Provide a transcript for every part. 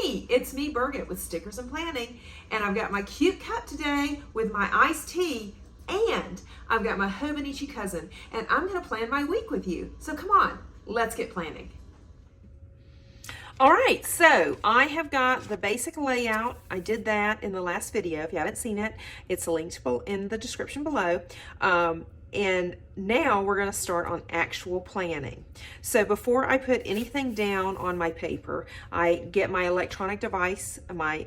Hey, it's me, Birgit, with Stickers and Planning, and I've got my cute cup today with my iced tea, and I've got my Hobonichi cousin, and I'm gonna plan my week with you. So come on, let's get planning. All right, so I have got the basic layout. I did that in the last video. If you haven't seen it, it's linked in the description below. And now we're going to start on actual planning. So before I put anything down on my paper, I get my electronic device, I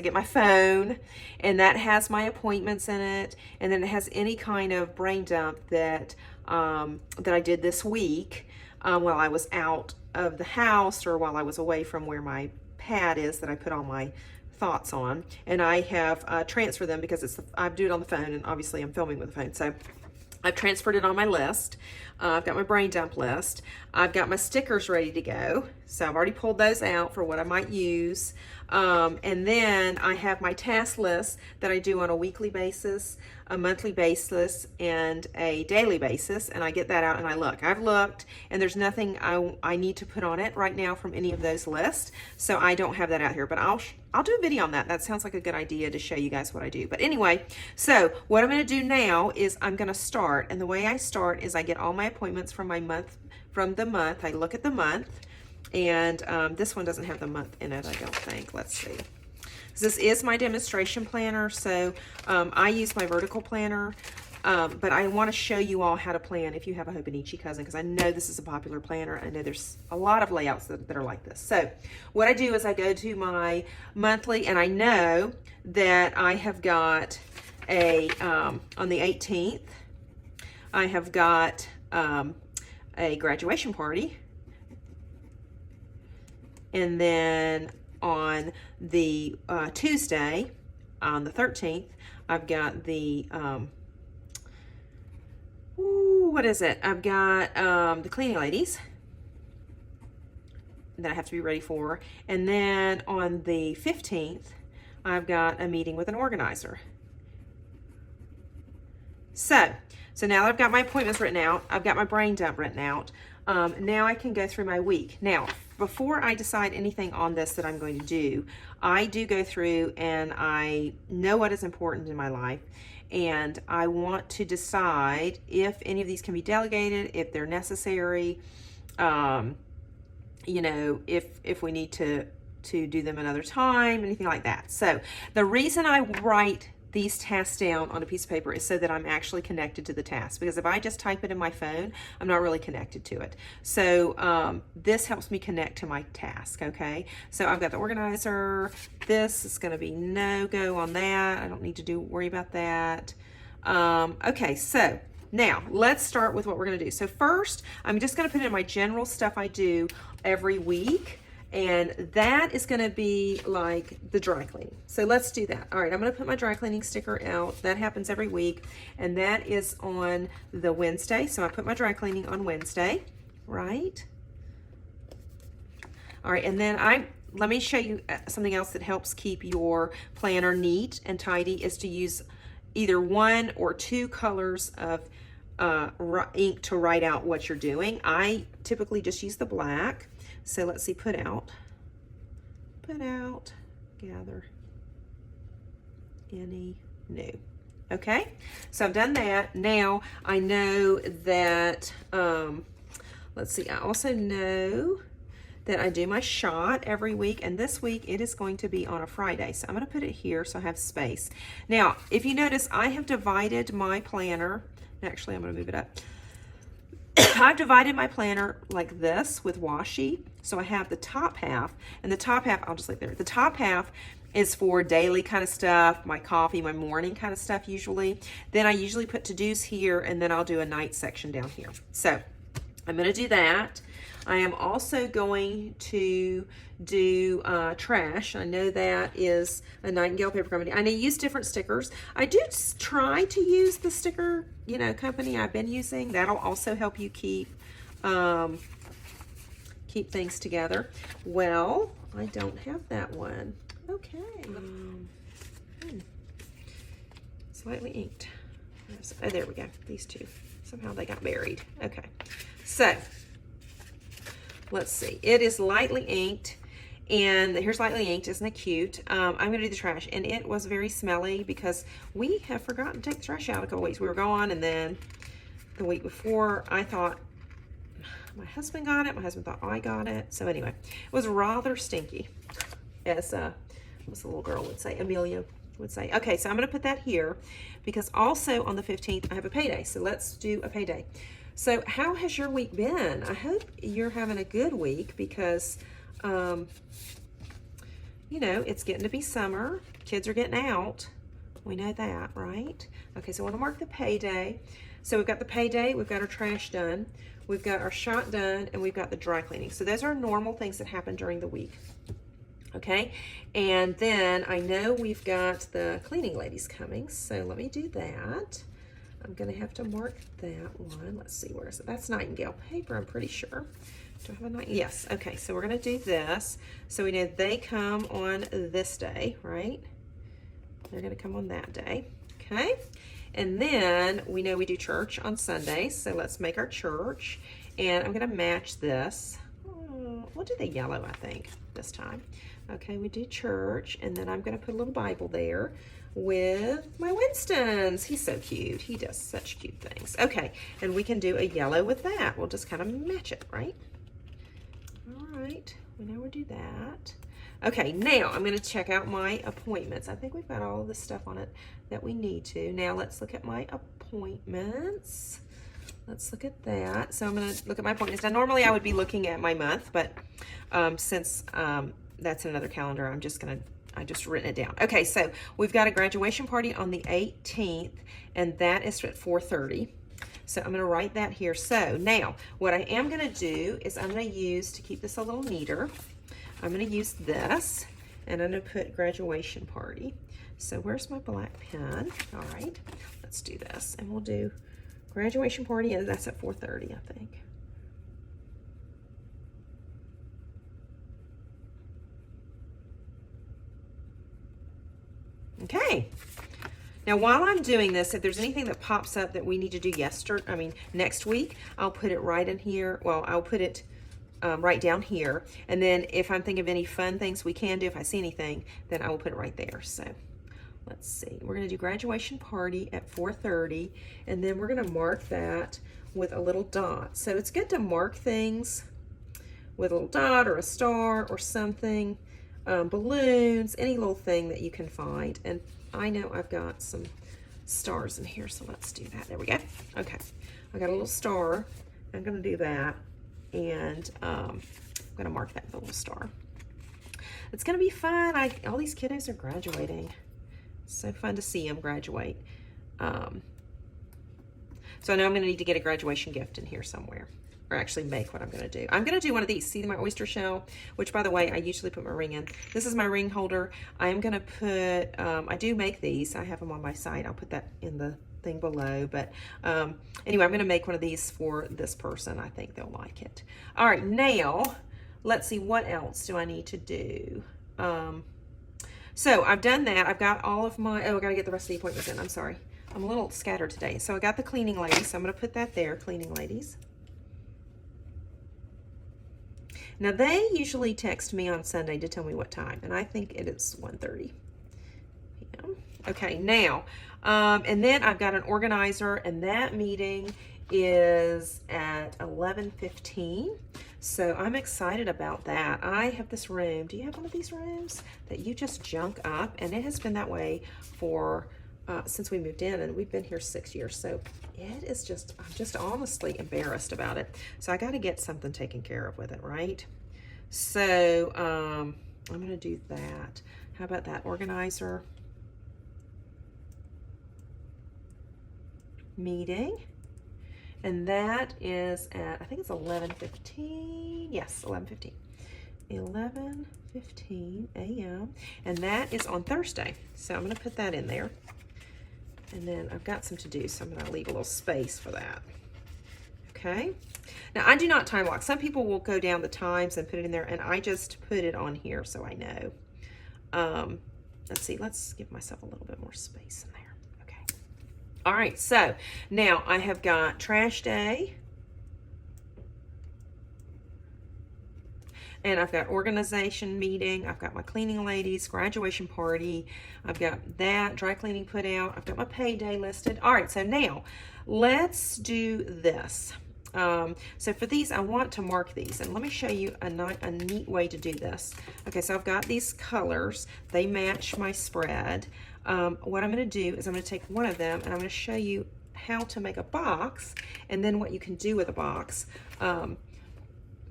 get my phone, and that has my appointments in it, and then it has any kind of brain dump that that I did this week while I was out of the house or while I was away from where my pad is that I put all my thoughts on, and I have transferred them because I do it on the phone, and obviously I'm filming with the phone, so I've transferred it on my list. I've got my brain dump list. I've got my stickers ready to go, so I've already pulled those out for what I might use. And then I have my task list that I do on a weekly basis, a monthly basis, and a daily basis, and I get that out and I look. I've looked, and there's nothing I need to put on it right now from any of those lists, so I don't have that out here, but I'll do a video on that. That sounds like a good idea to show you guys what I do. But anyway, so what I'm going to do now is I'm going to start, and the way I start is I get all my appointments from the month. I look at the month, and this one doesn't have the month in it, I don't think. Let's see. This is my demonstration planner, so I use my vertical planner, but I want to show you all how to plan if you have a Hobonichi cousin, because I know this is a popular planner. I know there's a lot of layouts that are like this. So what I do is I go to my monthly, and I know that I have got a, on the 18th, I have got a graduation party. And then on the Tuesday, on the 13th, I've got the, what is it? I've got the cleaning ladies that I have to be ready for. And then on the 15th, I've got a meeting with an organizer. So now that I've got my appointments written out, I've got my brain dump written out, now I can go through my week. Now, before I decide anything on this that I'm going to do, I do go through and I know what is important in my life, and I want to decide if any of these can be delegated, if they're necessary, you know, if we need to do them another time, anything like that. So the reason I write these tasks down on a piece of paper is so that I'm actually connected to the task, because if I just type it in my phone, I'm not really connected to it. So this helps me connect to my task. Okay, so I've got the organizer. This is going to be no-go on that. I don't need to worry about that. Okay, so now let's start with what we're going to do. So first, I'm just going to put in my general stuff I do every week, and that is going to be like the dry cleaning. So let's do that. All right, I'm going to put my dry cleaning sticker out. That happens every week, and that is on the Wednesday. So I put my dry cleaning on Wednesday, right? All right, and then let me show you something else that helps keep your planner neat and tidy, is to use either one or two colors of ink to write out what you're doing. I typically just use the black. So let's see, put out, gather, any, new. Okay, so I've done that. Now I know that, let's see, I also know that I do my shot every week, and this week it is going to be on a Friday. So I'm going to put it here so I have space. Now, if you notice, I have divided my planner. Actually, I'm going to move it up. I've divided my planner like this with washi. So I have the top half, and the top half, I'll just leave there. The top half is for daily kind of stuff, my coffee, my morning kind of stuff usually. Then I usually put to-dos here, and then I'll do a night section down here. So I'm going to do that. I am also going to do trash. I know that is a Nightingale Paper Company. I use different stickers. I do try to use the sticker, company I've been using. That'll also help you keep things together. Well, I don't have that one. Okay. Slightly inked. Oh, there we go. These two. Somehow they got buried. Okay. So let's see. It is lightly inked, And here's lightly inked. Isn't it cute? I'm going to do the trash. And it was very smelly because we have forgotten to take the trash out a couple weeks. We were gone, and then the week before, I thought my husband got it. My husband thought I got it. So anyway, it was rather stinky, as what's the little girl would say, Amelia would say. Okay, so I'm going to put that here because also on the 15th, I have a payday. So let's do a payday. So how has your week been? I hope you're having a good week because, you know, it's getting to be summer. Kids are getting out. We know that, right? Okay, so I want to mark the payday. So we've got the payday, we've got our trash done, we've got our shot done, and we've got the dry cleaning. So those are normal things that happen during the week. Okay, and then I know we've got the cleaning ladies coming, so let me do that. I'm going to have to mark that one. Let's see, where is it? That's Nightingale paper, I'm pretty sure. Do I have a night? Yes. Okay, so we're going to do this. So we know they come on this day, right? They're going to come on that day. Okay, and then we know we do church on Sunday, so let's make our church. And I'm going to match this. We'll do the yellow, I think, this time. Okay, we do church, and then I'm going to put a little Bible there with my Winstons. He's so cute. He does such cute things. Okay, and we can do a yellow with that. We'll just kind of match it, right? All right, we know we'll do that. Okay, now I'm going to check out my appointments. I think we've got all of the stuff on it that we need to. Now let's look at my appointments. Let's look at that. So I'm going to look at my appointments. Now normally I would be looking at my month, but since that's another calendar, I just written it down. Okay, so we've got a graduation party on the 18th, and that is at 4:30. So I'm going to write that here. So now what I am going to do is I'm going to use, to keep this a little neater, I'm going to use this, and I'm going to put graduation party. So where's my black pen? All right, let's do this, and we'll do graduation party, and that's at 4:30, I think. Okay. Now, while I'm doing this, if there's anything that pops up that we need to do next week, I'll put it right in here. Well, I'll put it right down here. And then if I'm thinking of any fun things we can do, if I see anything, then I will put it right there. So let's see. We're going to do graduation party at 4:30, and then we're going to mark that with a little dot. So it's good to mark things with a little dot or a star or something. Balloons, any little thing that you can find. And I know I've got some stars in here, so let's do that. There we go. Okay, I got a little star. I'm going to do that, and I'm going to mark that with a little star. It's going to be fun. All these kiddos are graduating. It's so fun to see them graduate. So I know I'm going to need to get a graduation gift in here somewhere. Or actually make what I'm going to do. I'm going to do one of these. See my oyster shell, which, by the way, I usually put my ring in. This is my ring holder. I am going to put, I do make these. I have them on my site. I'll put that in the thing below. But anyway, I'm going to make one of these for this person. I think they'll like it. All right, now, let's see. What else do I need to do? So I've done that. I've got all of my, I got to get the rest of the appointments in. I'm sorry. I'm a little scattered today. So I got the cleaning ladies. So I'm going to put that there, cleaning ladies. Now, they usually text me on Sunday to tell me what time, and I think it is 1:30 p.m. Okay, now, and then I've got an organizer, and that meeting is at 11:15, so I'm excited about that. I have this room. Do you have one of these rooms that you just junk up? And it has been that way for since we moved in, and we've been here 6 years, so it is just, I'm just honestly embarrassed about it. So I got to get something taken care of with it, right? So I'm going to do that. How about that organizer meeting? And that is at, I think it's 11:15. Yes, 11:15. 11:15 a.m. And that is on Thursday. So I'm going to put that in there. And then I've got some to do, so I'm going to leave a little space for that. Okay. Now, I do not time lock. Some people will go down the times and put it in there, and I just put it on here so I know. Let's see. Let's give myself a little bit more space in there. Okay. All right. So now I have got trash day. And I've got organization meeting, I've got my cleaning ladies, graduation party, I've got that, dry cleaning put out, I've got my payday listed. All right, so now let's do this. So for these, I want to mark these, and let me show you a neat way to do this. Okay, so I've got these colors. They match my spread. What I'm going to do is I'm going to take one of them, and I'm going to show you how to make a box, and then what you can do with a box.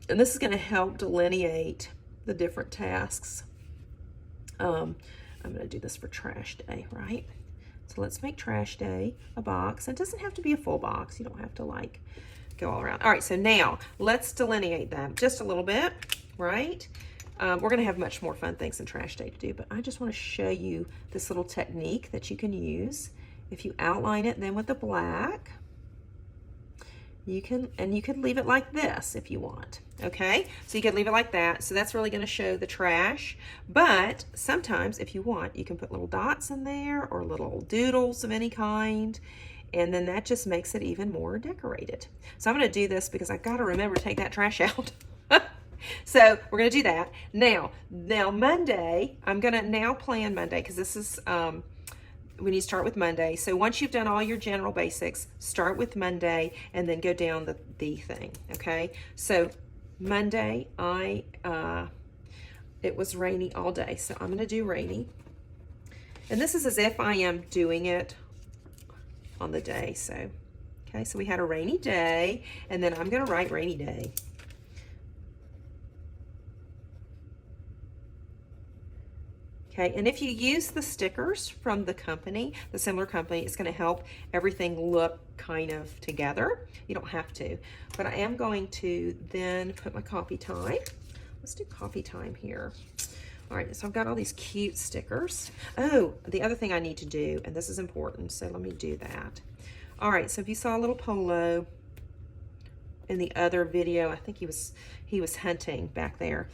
And this is going to help delineate the different tasks. I'm going to do this for trash day, right? So let's make trash day a box. It doesn't have to be a full box. You don't have to like go all around. All right, so now let's delineate them just a little bit, right? We're going to have much more fun things than trash day to do, but I just want to show you this little technique that you can use. If you outline it then with the black, you can leave it like this if you want. Okay, so you could leave it like that. So that's really going to show the trash, but sometimes if you want, you can put little dots in there or little doodles of any kind, and then that just makes it even more decorated. So I'm going to do this because I've got to remember to take that trash out. So we're going to do that. Now Monday, I'm going to now plan Monday, because this is, we need to start with Monday. So once you've done all your general basics, start with Monday and then go down the thing, okay? So Monday, it was rainy all day, so I'm going to do rainy. And this is as if I am doing it on the day. So, okay, so we had a rainy day, and then I'm going to write rainy day. Okay, and if you use the stickers from the company, the similar company, it's going to help everything look kind of together. You don't have to, but I am going to then put my coffee time. Let's do coffee time here. All right, so I've got all these cute stickers. Oh, the other thing I need to do, and this is important, so let me do that. All right, so if you saw a little Polo in the other video, I think he was hunting back there.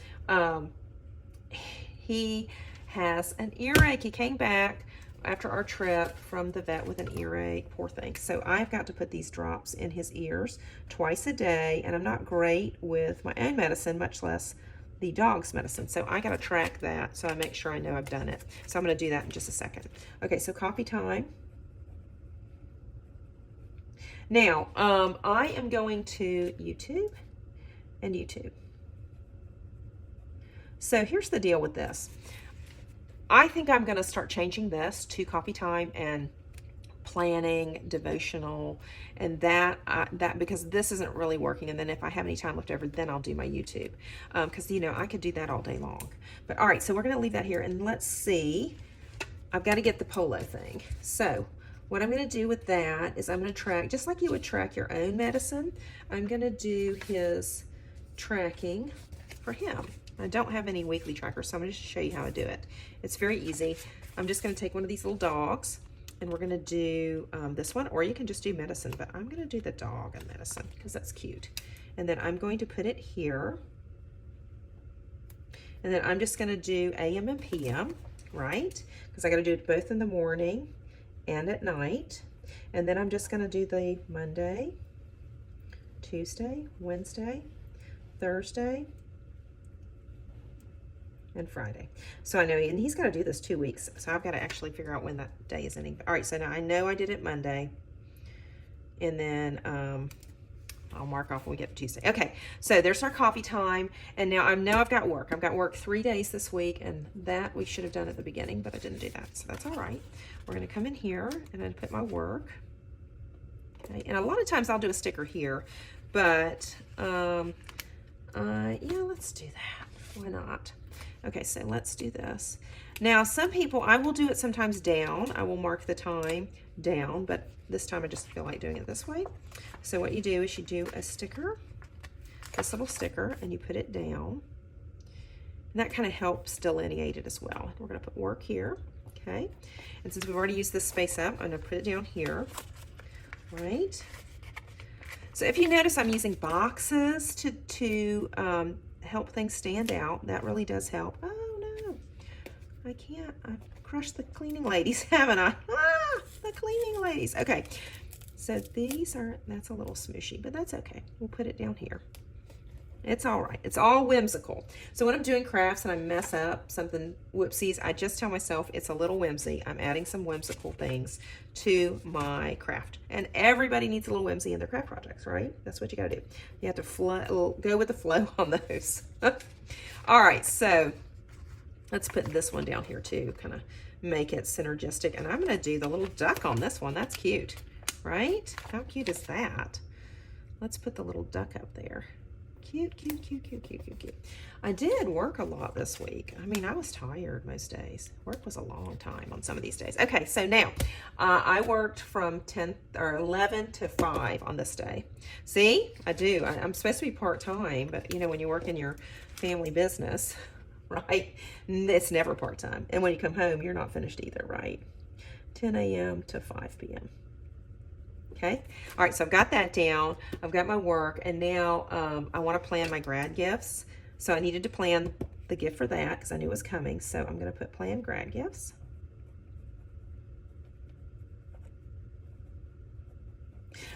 He has an earache. He came back after our trip from the vet with an earache, poor thing. So I've got to put these drops in his ears twice a day, and I'm not great with my own medicine, much less the dog's medicine. So I got to track that so I make sure I know I've done it. So I'm going to do that in just a second. Okay, so coffee time. Now, I am going to YouTube and YouTube. So here's the deal with this. I think I'm going to start changing this to coffee time and planning, devotional, and that because this isn't really working. And then if I have any time left over, then I'll do my YouTube, because you know I could do that all day long. But all right, so we're going to leave that here, and let's see. I've got to get the Polo thing. So what I'm going to do with that is I'm going to track, just like you would track your own medicine. I'm going to do his tracking for him. I don't have any weekly trackers, so I'm going to show you how I do it. It's very easy. I'm just going to take one of these little dogs, and we're going to do this one, or you can just do medicine, but I'm going to do the dog and medicine because that's cute. And then I'm going to put it here, and then I'm just going to do AM and PM, right? Because I got to do it both in the morning and at night. And then I'm just going to do the Monday, Tuesday, Wednesday, Thursday, and Friday. So I know, and he's got to do this 2 weeks, so I've got to actually figure out when that day is ending. All right, so now I know I did it Monday, and then I'll mark off when we get to Tuesday. Okay, so there's our coffee time, and now I know I've got work. I've got work 3 days this week, and that we should have done at the beginning, but I didn't do that, so that's all right. We're going to come in here, and I'm going to put my work. Okay, and a lot of times I'll do a sticker here, but yeah, let's do that. Why not? Okay, so let's do this. Now, some people, I will do it sometimes down. I will mark the time down, but this time I just feel like doing it this way. So what you do is you do a sticker, this little sticker, and you put it down. And that kind of helps delineate it as well. We're going to put work here, okay? And since we've already used this space up, I'm going to put it down here, right? So if you notice, I'm using boxes to help things stand out. That really does help. Oh no, I can't. I've crushed the cleaning ladies, haven't I? Ah, the cleaning ladies. Okay, so these are, that's a little smooshy, but that's okay. We'll put it down here. It's all right. It's all whimsical. So when I'm doing crafts and I mess up something, whoopsies, I just tell myself it's a little whimsy. I'm adding some whimsical things to my craft. And everybody needs a little whimsy in their craft projects, right? That's what you got to do. You have to go with the flow on those. All right, so let's put this one down here too, kind of make it synergistic. And I'm going to do the little duck on this one. That's cute, right? How cute is that? Let's put the little duck up there. Cute, cute, cute, cute, cute, cute, cute. I did work a lot this week. I mean, I was tired most days. Work was a long time on some of these days. Okay, so now I worked from 10 or 11 to 5 on this day. See, I do. I'm supposed to be part-time, but you know, when you work in your family business, right, it's never part-time. And when you come home, you're not finished either, right? 10 a.m. to 5 p.m. Okay. All right. So I've got that down. I've got my work, and now I want to plan my grad gifts. So I needed to plan the gift for that because I knew it was coming. So I'm going to put plan grad gifts.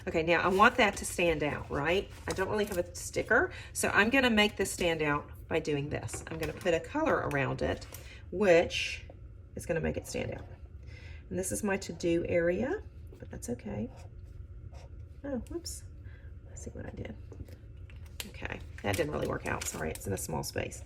Okay. Now I want that to stand out, right? I don't really have a sticker. So I'm going to make this stand out by doing this. I'm going to put a color around it, which is going to make it stand out. And this is my to-do area, but that's okay. Oh, whoops. Let's see what I did. Okay, that didn't really work out. Sorry, it's in a small space.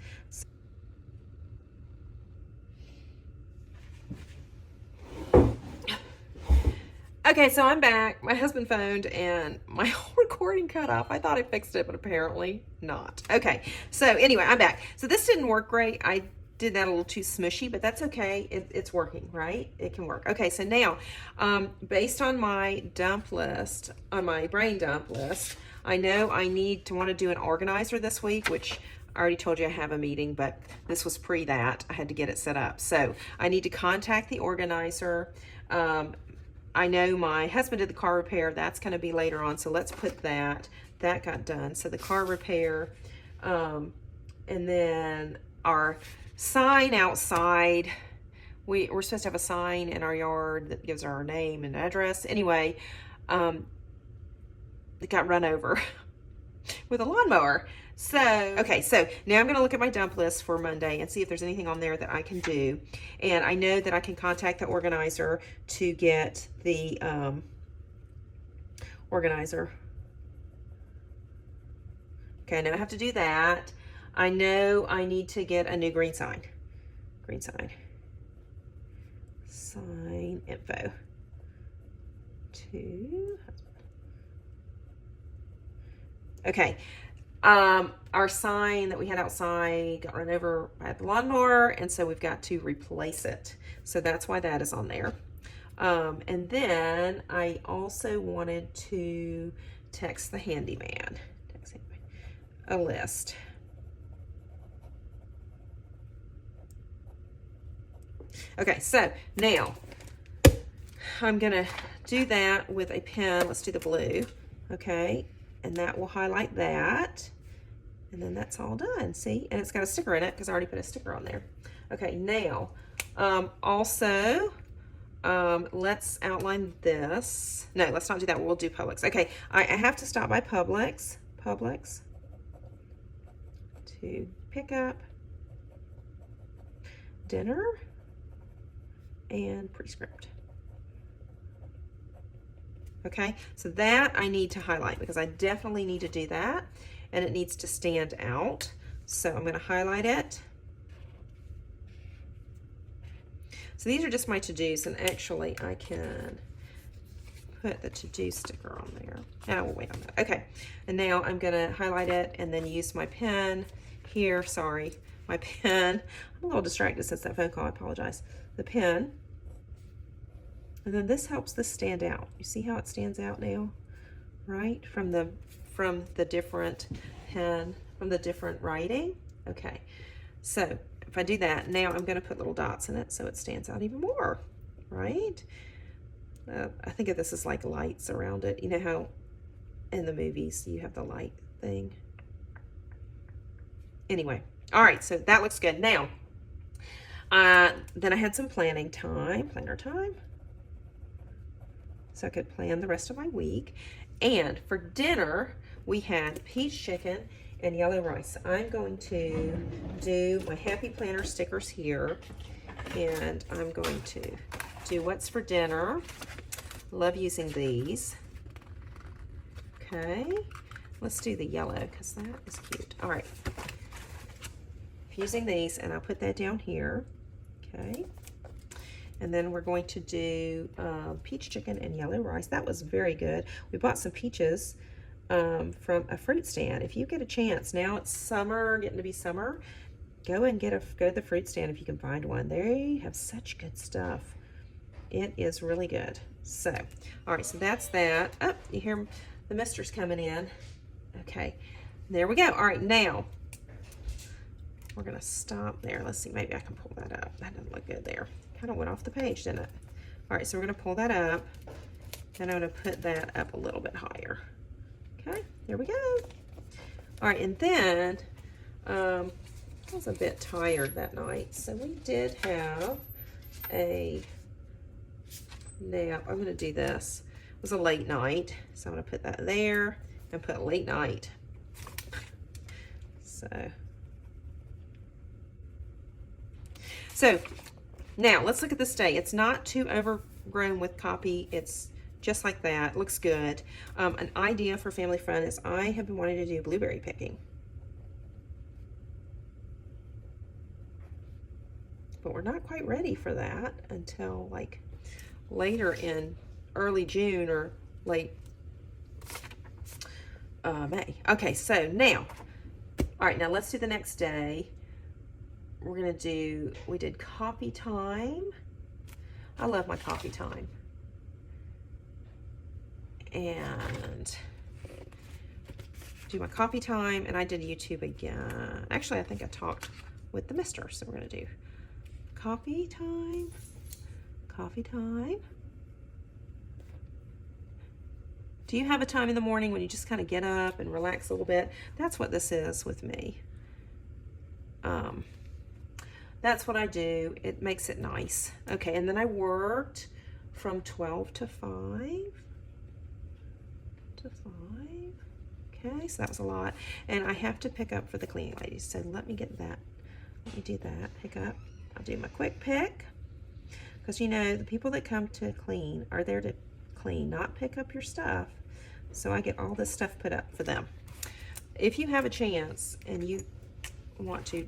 Okay, so I'm back. My husband phoned and my whole recording cut off. I thought I fixed it, but apparently not. Okay, so anyway, I'm back. So this didn't work great. I did that a little too smushy, but that's okay. It's working, right? It can work. Okay, so now, based on my dump list, on my brain dump list, I know I want to do an organizer this week, which I already told you I have a meeting, but this was pre that. I had to get it set up. So I need to contact the organizer. I know my husband did the car repair. That's going to be later on, so let's put that. That got done. So the car repair, and then our sign outside. We're supposed to have a sign in our yard that gives our name and address. Anyway, it got run over with a lawnmower. So, okay, so now I'm going to look at my dump list for Monday and see if there's anything on there that I can do. And I know that I can contact the organizer to get the organizer. Okay, I know I have to do that. I know I need to get a new green sign. Green sign. Sign info. Okay. Our sign that we had outside got run over by the lawnmower, and so we've got to replace it. So that's why that is on there. And then I also wanted to text the handyman. A list. Okay, so now I'm gonna do that with a pen. Let's do the blue, okay? And that will highlight that. And then that's all done, see? And it's got a sticker in it because I already put a sticker on there. Okay, now, also, let's outline this. No, let's not do that. We'll do Publix. Okay, I have to stop by Publix to pick up dinner and prescript. Okay, so that I need to highlight because I definitely need to do that and it needs to stand out. So I'm going to highlight it. So these are just my to-dos, and actually I can put the to-do sticker on there. And I will wait on that. Okay, and now I'm going to highlight it and then use my pen here. Sorry, my pen. I'm a little distracted since that phone call. I apologize. The pen. And then this helps this stand out. You see how it stands out now, right? From the different pen, from the different writing. Okay, so if I do that, now I'm going to put little dots in it so it stands out even more, right? I think of this as like lights around it. You know how in the movies you have the light thing. Anyway, all right, so that looks good. Now, then I had some planner time. So I could plan the rest of my week. And for dinner, we had peach chicken and yellow rice. I'm going to do my Happy Planner stickers here, and I'm going to do what's for dinner. Love using these. Okay, let's do the yellow because that is cute. All right, using these, and I'll put that down here. Okay, and then we're going to do peach chicken and yellow rice. That was very good. We bought some peaches from a fruit stand. If you get a chance, now it's summer, getting to be summer, go to the fruit stand if you can find one. They have such good stuff. It is really good. So, all right, so that's that. Oh, you hear the mister's coming in. Okay, there we go. All right, now we're gonna stop there. Let's see, maybe I can pull that up. That doesn't look good there. Kind of went off the page, didn't it? All right, so we're gonna pull that up, and I'm gonna put that up a little bit higher. Okay, there we go. All right, and then I was a bit tired that night, so we did have a nap. I'm gonna do this. It was a late night, so I'm gonna put that there and put late night. So now let's look at this day. It's not too overgrown with copy. It's just like that. It looks good. An idea for family fun is I have been wanting to do blueberry picking, but we're not quite ready for that until like later in early June or late May. Okay, so now, all right, now let's do the next day. We're gonna do, we did coffee time. I love my coffee time. And do my coffee time, and I did YouTube again. Actually, I think I talked with the mister, so we're gonna do coffee time, coffee time. Do you have a time in the morning when you just kind of get up and relax a little bit? That's what this is with me. That's what I do. It makes it nice. Okay, and then I worked from 12 to 5. Okay, so that was a lot. And I have to pick up for the cleaning ladies. So let me get that. Let me do that. Pick up. I'll do my quick pick. Because you know, the people that come to clean are there to clean, not pick up your stuff. So I get all this stuff put up for them. If you have a chance and you want to,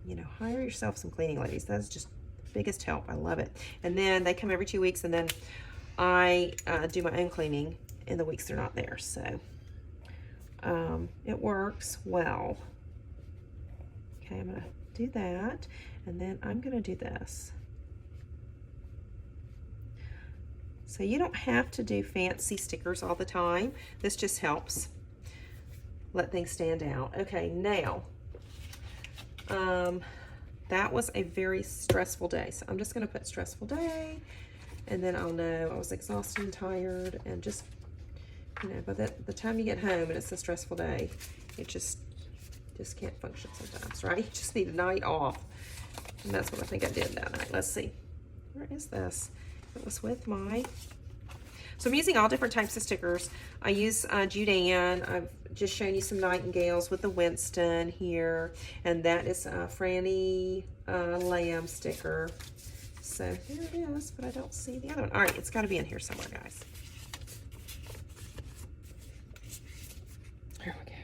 you know, hire yourself some cleaning ladies, that's just the biggest help. I love it. And then they come every 2 weeks, and then I do my own cleaning in the weeks they're not there. So it works well. Okay, I'm gonna do that, and then I'm gonna do this. So you don't have to do fancy stickers all the time. This just helps let things stand out. Okay, now, that was a very stressful day. So I'm just gonna put stressful day, and then I'll know I was exhausted and tired, and just, you know, by the time you get home and it's a stressful day, it just can't function sometimes, right? You just need a night off. And that's what I think I did that night. Let's see. Where is this? It was with my, so I'm using all different types of stickers. I use Judan. I've just shown you some nightingales with the Winston here, and that is a Franny Lamb sticker. So there it is, but I don't see the other one. All right, it's got to be in here somewhere, guys. Here we go.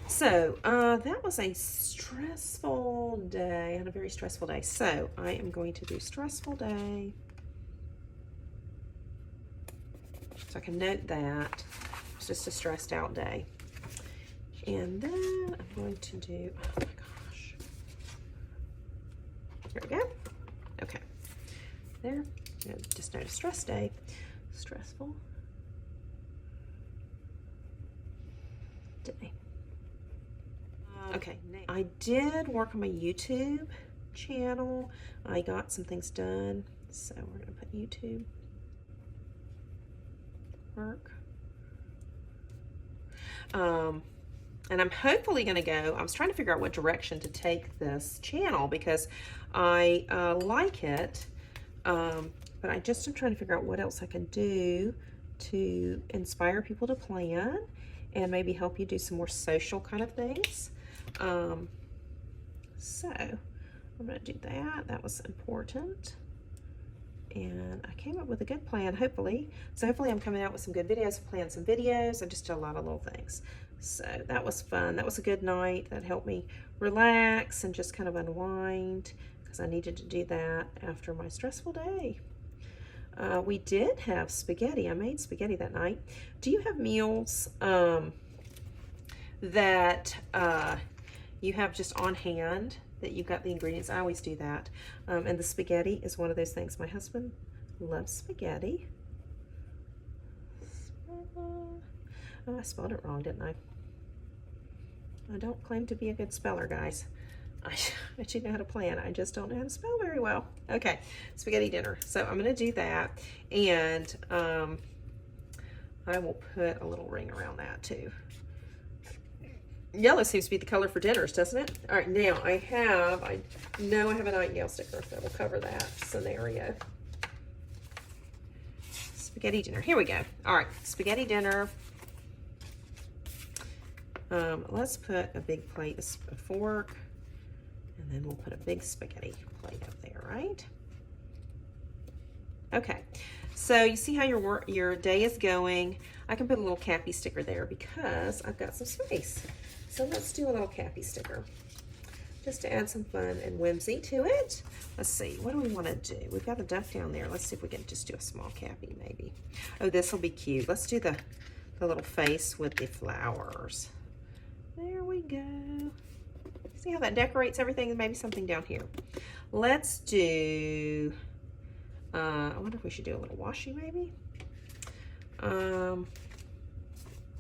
So that was a stressful day. I had a very stressful day. So I am going to do stressful day. So I can note that. It's just a stressed out day. And then I'm going to do, oh my gosh. There we go. Okay. There. Just note a stress day. Stressful day. Okay, I did work on my YouTube channel. I got some things done, so we're gonna put YouTube work. And I'm hopefully gonna go, I was trying to figure out what direction to take this channel because I like it, but I just am trying to figure out what else I can do to inspire people to plan and maybe help you do some more social kind of things. So I'm going to do that. That was important. And I came up with a good plan, hopefully. So hopefully I'm coming out with some good videos, plan some videos. I just did a lot of little things. So that was fun. That was a good night. That helped me relax and just kind of unwind because I needed to do that after my stressful day. We did have spaghetti. I made spaghetti that night. Do you have meals that you have just on hand, that you've got the ingredients? I always do that. And the spaghetti is one of those things. My husband loves spaghetti. Oh, I spelled it wrong, didn't I? I don't claim to be a good speller, guys. I should know how to plan. I just don't know how to spell very well. Okay, spaghetti dinner. So I'm going to do that, and I will put a little ring around that too. Yellow seems to be the color for dinners, doesn't it? All right, now I know I have a nightingale sticker that will cover that scenario. Spaghetti dinner. Here we go. All right, spaghetti dinner. Let's put a big plate, a fork, and then we'll put a big spaghetti plate up there, right? Okay, so you see how your day is going. I can put a little Capy sticker there because I've got some space. So let's do a little Capy sticker just to add some fun and whimsy to it. Let's see, what do we want to do? We've got a duck down there. Let's see if we can just do a small Capy maybe. Oh, this will be cute. Let's do the little face with the flowers. There we go. See how that decorates everything? And maybe something down here. Let's do, I wonder if we should do a little washi maybe.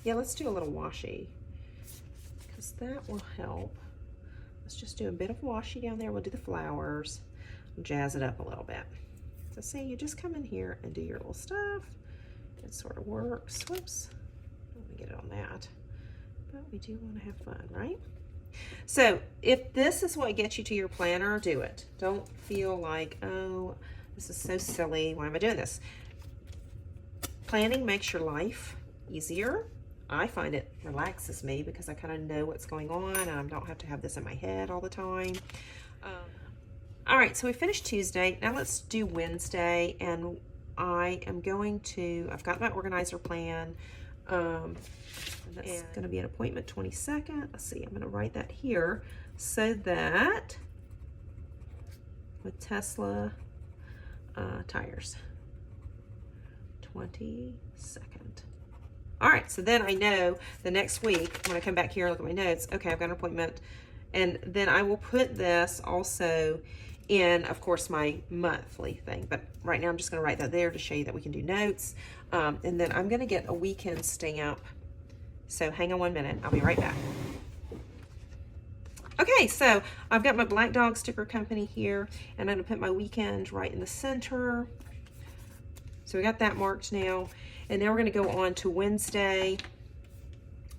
Yeah, let's do a little washi because that will help. Let's just do a bit of washi down there. We'll do the flowers, jazz it up a little bit. So see, you just come in here and do your little stuff. It sort of works. Whoops, let me get it on that. But we do want to have fun, right? So if this is what gets you to your planner, do it. Don't feel like, oh, this is so silly. Why am I doing this? Planning makes your life easier. I find it relaxes me because I kind of know what's going on and I don't have to have this in my head all the time. All right, so we finished Tuesday. Now let's do Wednesday, and I've got my organizer plan. And that's going to be an appointment 22nd. Let's see, I'm going to write that here so that with Tesla tires, 22nd. All right, so then I know the next week when I come back here and look at my notes, okay, I've got an appointment, and then I will put this also in, of course, my monthly thing, but right now I'm just going to write that there to show you that we can do notes. And then I'm going to get a weekend stamp. So hang on 1 minute. I'll be right back. Okay, so I've got my Black Dog Sticker Company here, and I'm going to put my weekend right in the center. So we got that marked now. And now we're going to go on to Wednesday.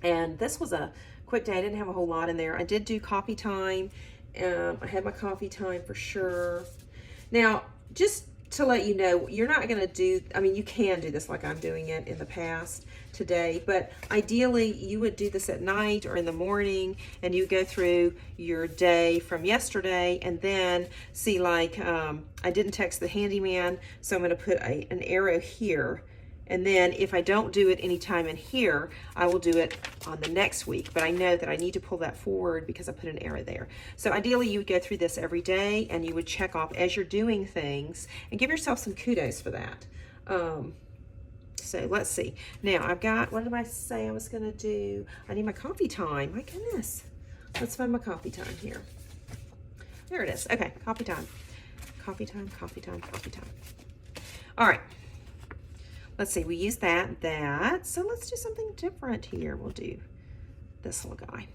And this was a quick day. I didn't have a whole lot in there. I did do coffee time. I had my coffee time for sure. Now, just to let you know, you're not going to do, I mean, you can do this like I'm doing it in the past today, but ideally you would do this at night or in the morning, and you go through your day from yesterday, and then see, like, I didn't text the handyman, so I'm going to put an arrow here. And then if I don't do it anytime in here, I will do it on the next week. But I know that I need to pull that forward because I put an arrow there. So ideally you would go through this every day, and you would check off as you're doing things and give yourself some kudos for that. So let's see. Now I've got, what did I say I was gonna do? I need my coffee time. My goodness. Let's find my coffee time here. There it is. Okay, coffee time. Coffee time, coffee time, coffee time. All right. Let's see, we use that. So let's do something different here. We'll do this little guy.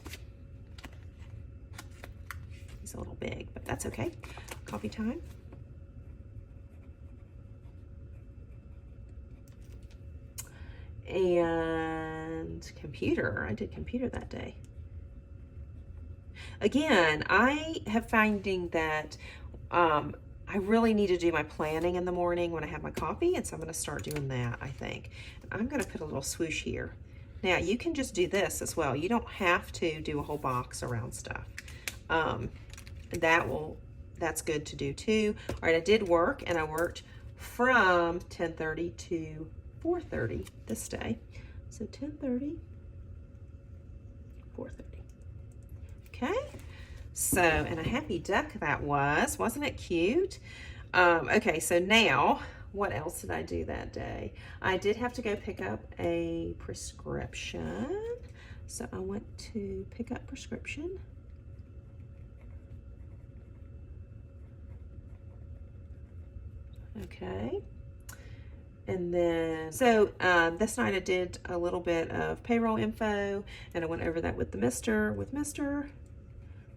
He's a little big, but that's okay. Coffee time. And computer. I did computer that day. Again, I have finding that I really need to do my planning in the morning when I have my coffee, and so I'm going to start doing that, I think. I'm going to put a little swoosh here. Now, you can just do this as well. You don't have to do a whole box around stuff. That's good to do too. All right, I did work, and I worked from 10:30 to 4:30 this day. So 10:30, 4:30. Okay. So, and a happy duck that was. Wasn't it cute? Okay, so now, what else did I do that day? I did have to go pick up a prescription. So I went to pick up prescription. Okay. And then, so this night I did a little bit of payroll info, and I went over that with Mr.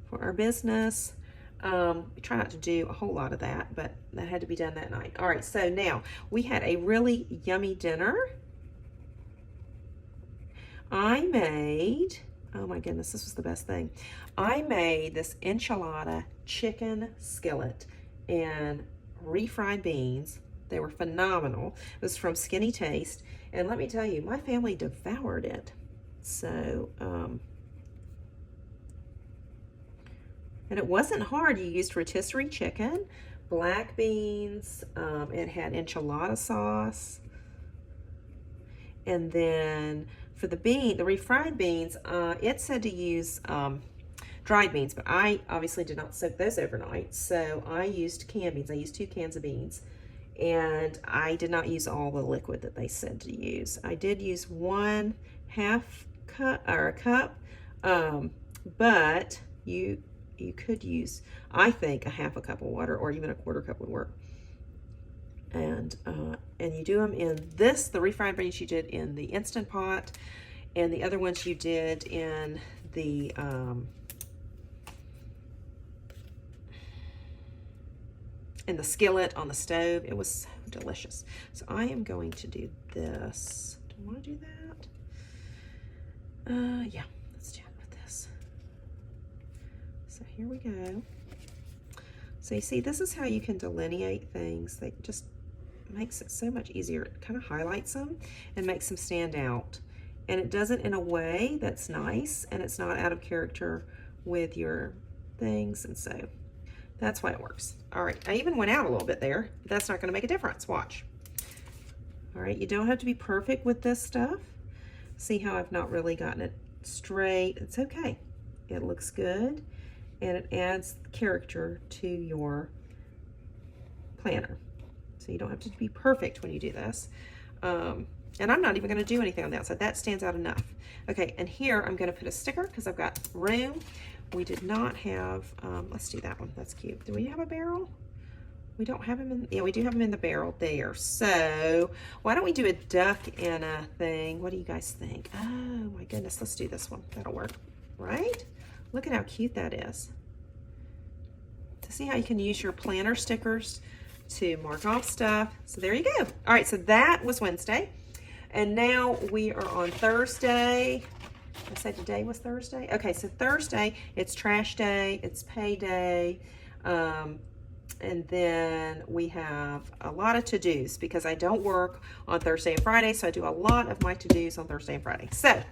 for our business. We try not to do a whole lot of that, but that had to be done that night. All right, so now we had a really yummy dinner. I made, oh my goodness, this was the best thing. I made this enchilada chicken skillet and refried beans. They were phenomenal. It was from Skinny Taste, and let me tell you, my family devoured it. So, and it wasn't hard. You used rotisserie chicken, black beans, it had enchilada sauce, and then for the refried beans, it said to use dried beans, but I obviously did not soak those overnight, so I used canned beans. I used 2 cans of beans, and I did not use all the liquid that they said to use. I did use 1/2 cup or a cup, but you could use, I think, a 1/2 cup of water, or even a 1/4 cup would work. And you do them in this, the refried beans you did in the Instant Pot, and the other ones you did in the skillet on the stove. It was so delicious. So I am going to do this. Do I want to do that? Yeah, let's do it with this. So here we go. So you see, this is how you can delineate things. That just makes it so much easier. It kind of highlights them and makes them stand out. And it does it in a way that's nice, and it's not out of character with your things. And so that's why it works. All right, I even went out a little bit there. That's not gonna make a difference, watch. All right, you don't have to be perfect with this stuff. See how I've not really gotten it straight? It's okay. It looks good, and it adds character to your planner. So you don't have to be perfect when you do this. And I'm not even gonna do anything on the outside. That stands out enough. Okay, and here I'm gonna put a sticker because I've got room. We did not have, let's do that one, that's cute. Do we have a barrel? We don't have them in, yeah, we do have them in the barrel there. So why don't we do a duck in a thing? What do you guys think? Oh my goodness, let's do this one. That'll work, right? Look at how cute that is. To see how you can use your planner stickers to mark off stuff. So there you go. All right, so that was Wednesday. And now we are on Thursday. I said today was Thursday. Okay, so Thursday, it's trash day, it's payday, and then we have a lot of to-dos because I don't work on Thursday and Friday, so I do a lot of my to-dos on Thursday and Friday. So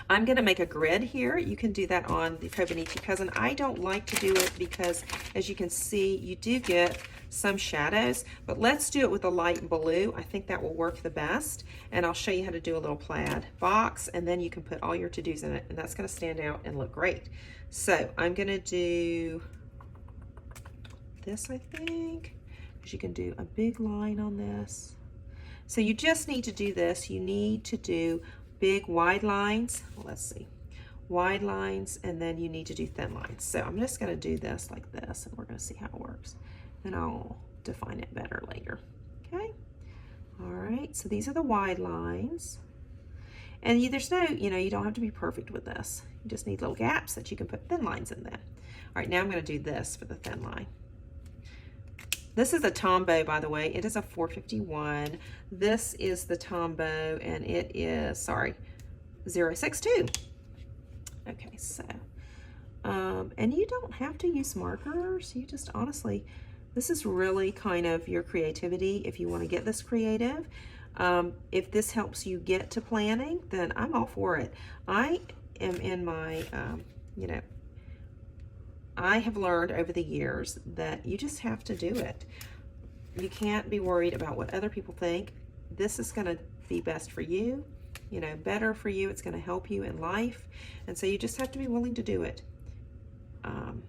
I'm gonna make a grid here. You can do that on the Hobonichi Cousin. I don't like to do it because, as you can see, you do get some shadows, but let's do it with a light blue. I think that will work the best, and I'll show you how to do a little plaid box, and then you can put all your to-dos in it, and that's gonna stand out and look great. So I'm gonna do this, I think, because you can do a big line on this. So you just need to do this. You need to do big wide lines. Well, let's see, wide lines, and then you need to do thin lines. So I'm just gonna do this like this, and we're gonna see how it works. And I'll define it better later, okay? All right, so these are the wide lines. And there's no, you don't have to be perfect with this. You just need little gaps that you can put thin lines in there. All right, now I'm gonna do this for the thin line. This is a Tombow, by the way. It is a 451. This is the Tombow, and it is, sorry, 062. Okay, so, and you don't have to use markers. You just honestly, This is really kind of your creativity if you want to get this creative. If this helps you get to planning, then I'm all for it. I am in my, you know, I have learned over the years that you just have to do it. You can't be worried about what other people think. This is going to be best for you, you know, better for you. It's going to help you in life. And so you just have to be willing to do it.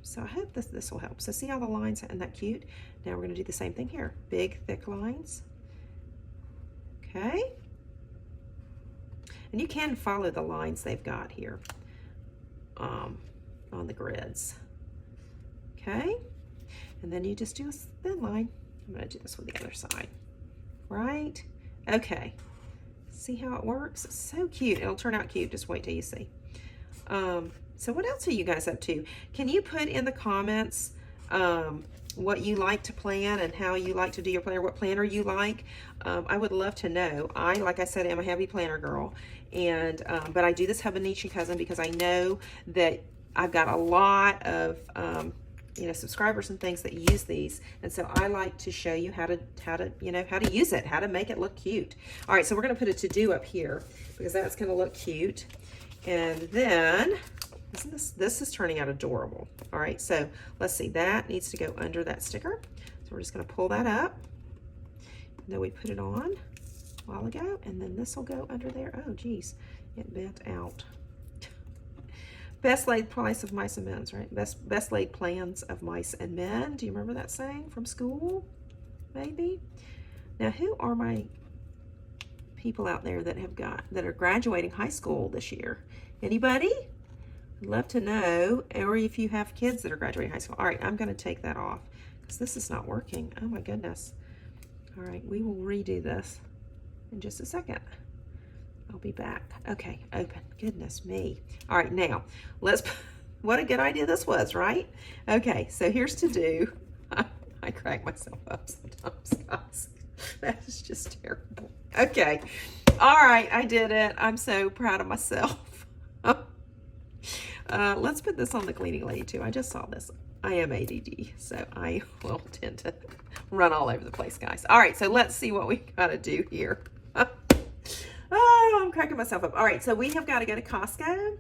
So I hope this will help. So see how the lines, isn't that cute? Now we're going to do the same thing here. Big, thick lines. Okay. And you can follow the lines they've got here on the grids. Okay. And then you just do a thin line. I'm going to do this with the other side. Right? Okay. See how it works? It's so cute. It'll turn out cute. Just wait till you see. So what else are you guys up to? Can you put in the comments what you like to plan and how you like to do your planner, what planner you like? I would love to know. Like I said, am a heavy planner girl, and but I do this Hubman Cousin because I know that I've got a lot of you know, subscribers and things that use these, and so I like to show you how to you know, how to use it, how to make it look cute. All right, so we're going to put a to-do up here because that's going to look cute, and then this is turning out adorable. All right, so let's see, that needs to go under that sticker, so we're just going to pull that up. Then we put it on a while ago, and then this will go under there. Oh geez, it bent out. Best laid plans of mice and men, right? Best laid plans of mice and men. Do you remember that saying from school? Maybe. Now, who are my people out there that are graduating high school this year? Anybody? I'd love to know. Or if you have kids that are graduating high school. All right, I'm going to take that off because this is not working. Oh my goodness. All right, we will redo this in just a second. I'll be back. Okay, open. Goodness me. All right, now what a good idea this was, right? Okay, so here's to do. I crack myself up sometimes, guys. That is just terrible. Okay, all right, I did it. I'm so proud of myself. Let's put this on the cleaning lady too. I just saw this. I am ADD, so I will tend to run all over the place, guys. All right, so let's see what we gotta do here. Oh, I'm cracking myself up. All right, so we have got to go to Costco.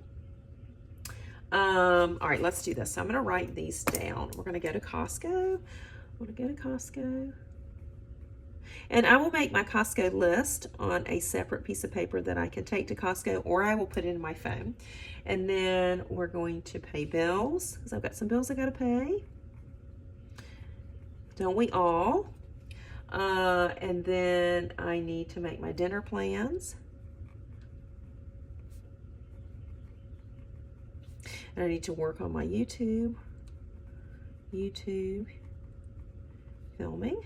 All right, let's do this. So I'm going to write these down. We're going to go to Costco. I'm going to go to Costco. And I will make my Costco list on a separate piece of paper that I can take to Costco, or I will put it in my phone. And then we're going to pay bills, because I've got some bills I got to pay. Don't we all? And then I need to make my dinner plans. And I need to work on my YouTube filming,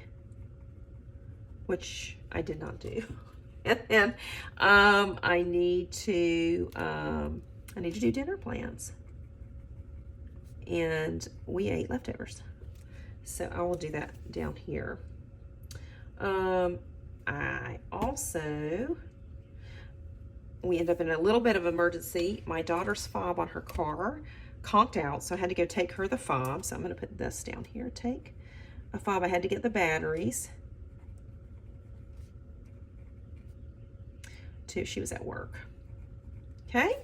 which I did not do. And then I need to do dinner plans. And we ate leftovers, so I will do that down here. We ended up in a little bit of emergency. My daughter's fob on her car conked out, so I had to go take her the fob. So I'm going to put this down here. Take a fob. I had to get the batteries. Too. She was at work. Okay,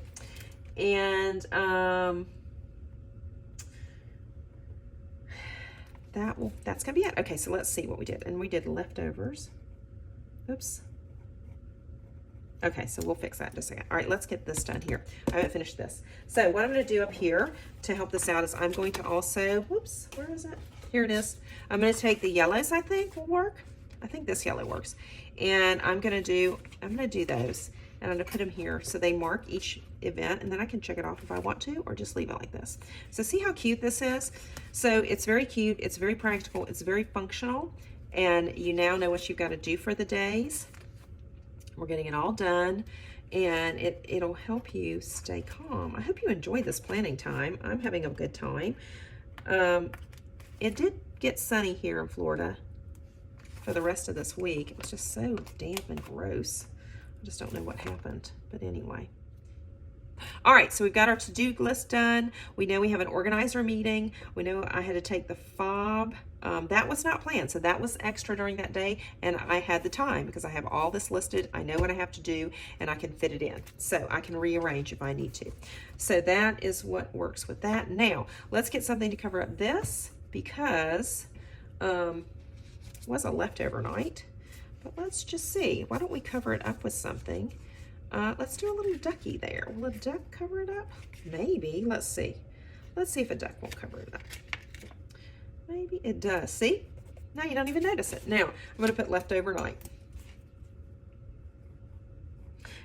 and that's gonna be it. Okay, so let's see what we did. And we did leftovers. Oops. Okay, so we'll fix that in just a second. All right, let's get this done here. I haven't finished this. So what I'm gonna do up here to help this out is I'm going to also, whoops, where is it? Here it is. I'm gonna take the yellows, I think will work. I think this yellow works. And I'm gonna do those. And I'm gonna put them here so they mark each event, and then I can check it off if I want to, or just leave it like this. So see how cute this is? So it's very cute, it's very practical, it's very functional, and you now know what you've got to do for the days. We're getting it all done, and it'll help you stay calm. I hope you enjoyed this planning time. I'm having a good time. It did get sunny here in Florida for the rest of this week. It was just so damp and gross. I just don't know what happened, but anyway. All right, so we've got our to-do list done. We know we have an organizer meeting. We know I had to take the fob. That was not planned, so that was extra during that day, and I had the time because I have all this listed. I know what I have to do, and I can fit it in. So I can rearrange if I need to. So that is what works with that. Now, let's get something to cover up this because it was a leftover night. But let's just see. Why don't we cover it up with something? Let's do a little ducky there. Will a duck cover it up? Maybe. Let's see. Let's see if a duck won't cover it up. Maybe it does. See? Now you don't even notice it. Now, I'm going to put leftover night.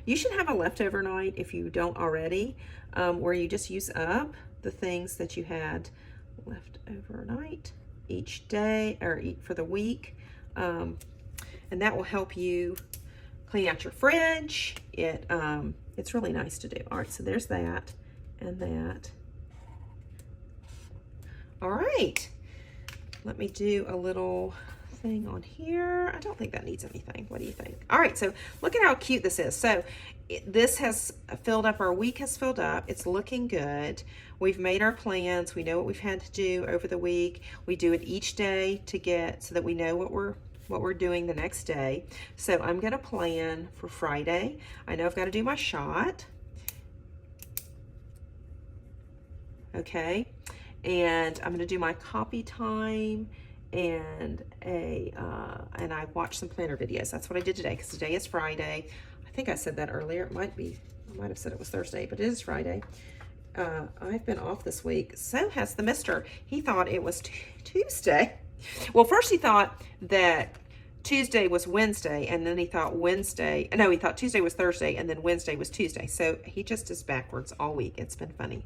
You should have a leftover night if you don't already, where you just use up the things that you had left overnight each day or for the week. And that will help you clean out your fridge. It's really nice to do. All right, so there's that and that. All right, let me do a little thing on here. I don't think that needs anything. What do you think? All right, so look at how cute this is. So this has filled up, our week has filled up. It's looking good. We've made our plans. We know what we've had to do over the week. We do it each day to get so that we know what we're doing the next day. So I'm gonna plan for Friday. I know I've got to do my shot. Okay, and I'm gonna do my copy time and I watched some planner videos. That's what I did today because today is Friday. I think I said that earlier. It might be, I might have said it was Thursday, but it is Friday. I've been off this week. So has the mister. He thought it was Tuesday. Well, first he thought that Tuesday was Wednesday, and then he thought he thought Tuesday was Thursday, and then Wednesday was Tuesday. So he just is backwards all week. It's been funny.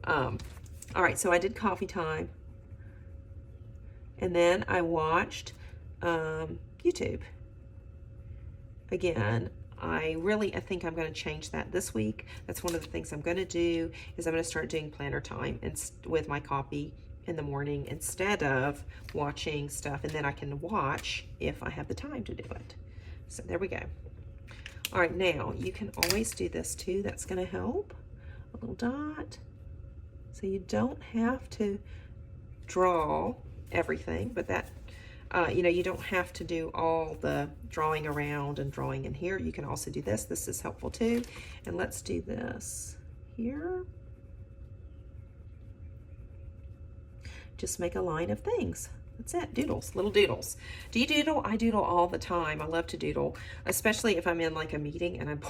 All right, so I did coffee time, and then I watched YouTube. Again, I think I'm going to change that this week. That's one of the things I'm going to do is I'm going to start doing planner time with my copy in the morning instead of watching stuff, and then I can watch if I have the time to do it. So there we go. All right, now you can always do this too. That's going to help. A little dot. So you don't have to draw everything, but that you don't have to do all the drawing around and drawing in here. You can also do this. This is helpful too. And let's do this here. Just make a line of things. That's it. Doodles, little doodles. Do you doodle? I doodle all the time. I love to doodle, especially if I'm in like a meeting and I'm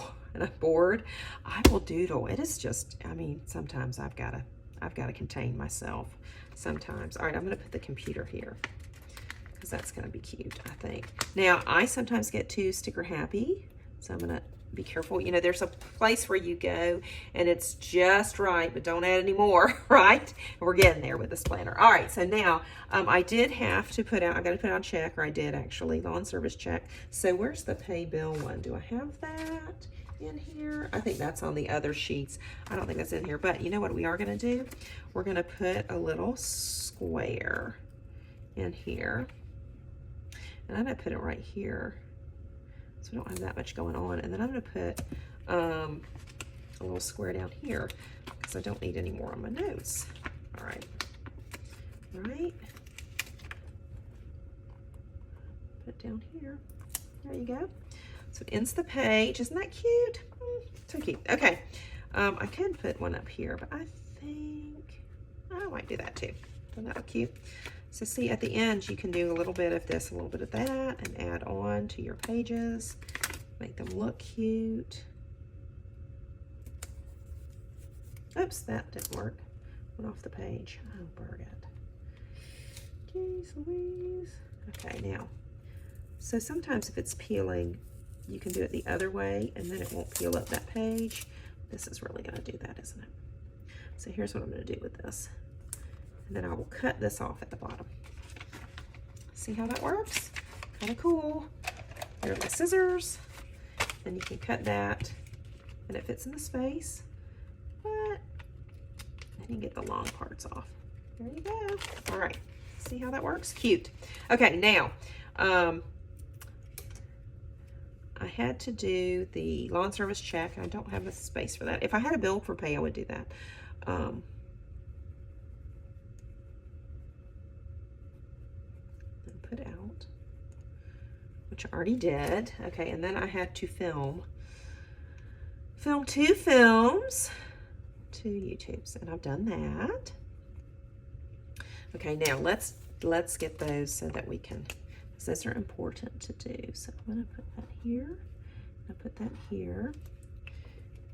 bored. I will doodle. It is just, I mean, sometimes I've got to contain myself. Sometimes. All right, I'm going to put the computer here because that's going to be cute, I think. Now, I sometimes get too sticker happy, so I'm going to be careful. You know, there's a place where you go and it's just right, but don't add any more, right? We're getting there with this planner. All right, so now I did have to put out, I've got to put out a check, or I did actually, lawn service check. So where's the pay bill one? Do I have that in here? I think that's on the other sheets. I don't think that's in here, but you know what we are going to do? We're going to put a little square in here, and I'm going to put it right here. So we don't have that much going on. And then I'm going to put a little square down here because I don't need any more on my notes. All right. All right. Put it down here. There you go. So it ends the page. Isn't that cute? So cute. Okay. I could put one up here, but I think I might do that too. Doesn't that look cute? So see, at the end, you can do a little bit of this, a little bit of that, and add on to your pages. Make them look cute. Oops, that didn't work. Went off the page. Oh, burn it. Jeez Louise. Okay, now, so sometimes if it's peeling, you can do it the other way, and then it won't peel up that page. This is really going to do that, isn't it? So here's what I'm going to do with this. And then I will cut this off at the bottom. See how that works? Kind of cool. There are my scissors. And you can cut that. And it fits in the space. But then you get the long parts off. There you go. All right. See how that works? Cute. Okay, now, I had to do the lawn service check, and I don't have the space for that. If I had a bill for pay, I would do that. Put out, which I already did. Okay, and then I had to film 2 films, 2 YouTubes, and I've done that. Okay, now let's get those so that we can, because those are important to do. So I'm gonna put that here, I put that here,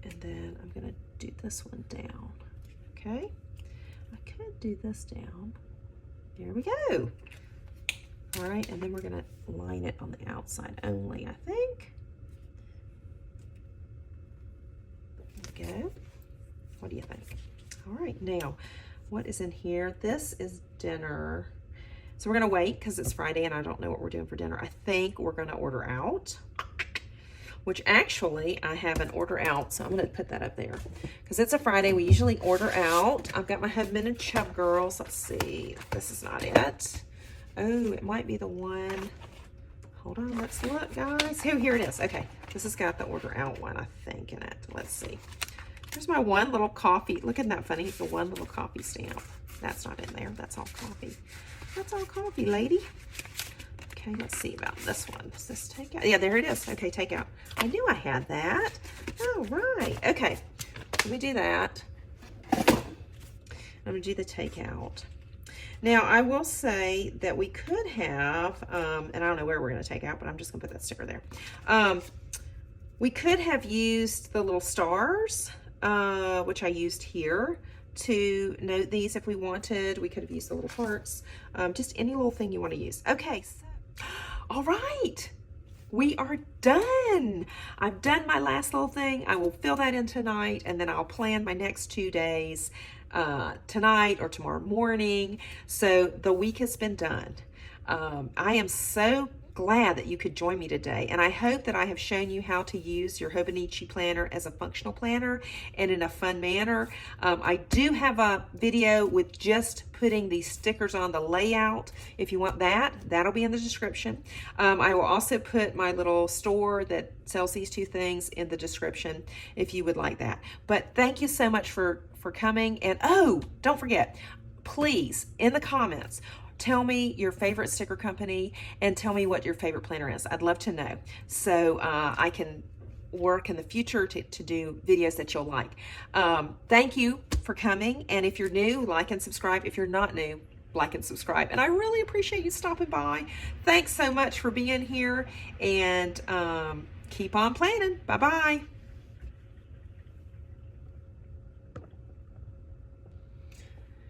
and then I'm gonna do this one down. Okay, I could do this down. There we go. All right, and then we're gonna line it on the outside only, I think. There we go. What do you think? All right, now, what is in here? This is dinner. So we're gonna wait because it's Friday and I don't know what we're doing for dinner. I think we're gonna order out, which actually I have an order out, so I'm gonna put that up there. Because it's a Friday, we usually order out. I've got my Hubman Chubgirl. Let's see, this is not it. Oh, it might be the one. Hold on, let's look, guys. Oh, here it is. Okay, this has got the order out one, I think, in it. Let's see. There's my one little coffee. Look at that funny, the one little coffee stamp. That's not in there. That's all coffee. That's all coffee, lady. Okay, let's see about this one. Is this takeout? Yeah, there it is. Okay, takeout. I knew I had that. Oh, right. Okay, let me do that. I'm gonna do the takeout. Now, I will say that we could have, and I don't know where we're going to take out, but I'm just going to put that sticker there. We could have used the little stars, which I used here, to note these if we wanted. We could have used the little hearts, just any little thing you want to use. Okay, so, all right. We are done. I've done my last little thing. I will fill that in tonight, and then I'll plan my next 2 days tonight or tomorrow morning. So the week has been done. I am so glad that you could join me today, and I hope that I have shown you how to use your Hobonichi planner as a functional planner and in a fun manner. I do have a video with just putting these stickers on, the layout. If you want that, that'll be in the description. I will also put my little store that sells these 2 things in the description if you would like that. But thank you so much for coming, and oh, don't forget, please, in the comments, tell me your favorite sticker company and tell me what your favorite planner is. I'd love to know, so I can work in the future to do videos that you'll like. Thank you for coming, and if you're new, like and subscribe. If you're not new, like and subscribe, and I really appreciate you stopping by. Thanks so much for being here, and keep on planning. Bye-bye.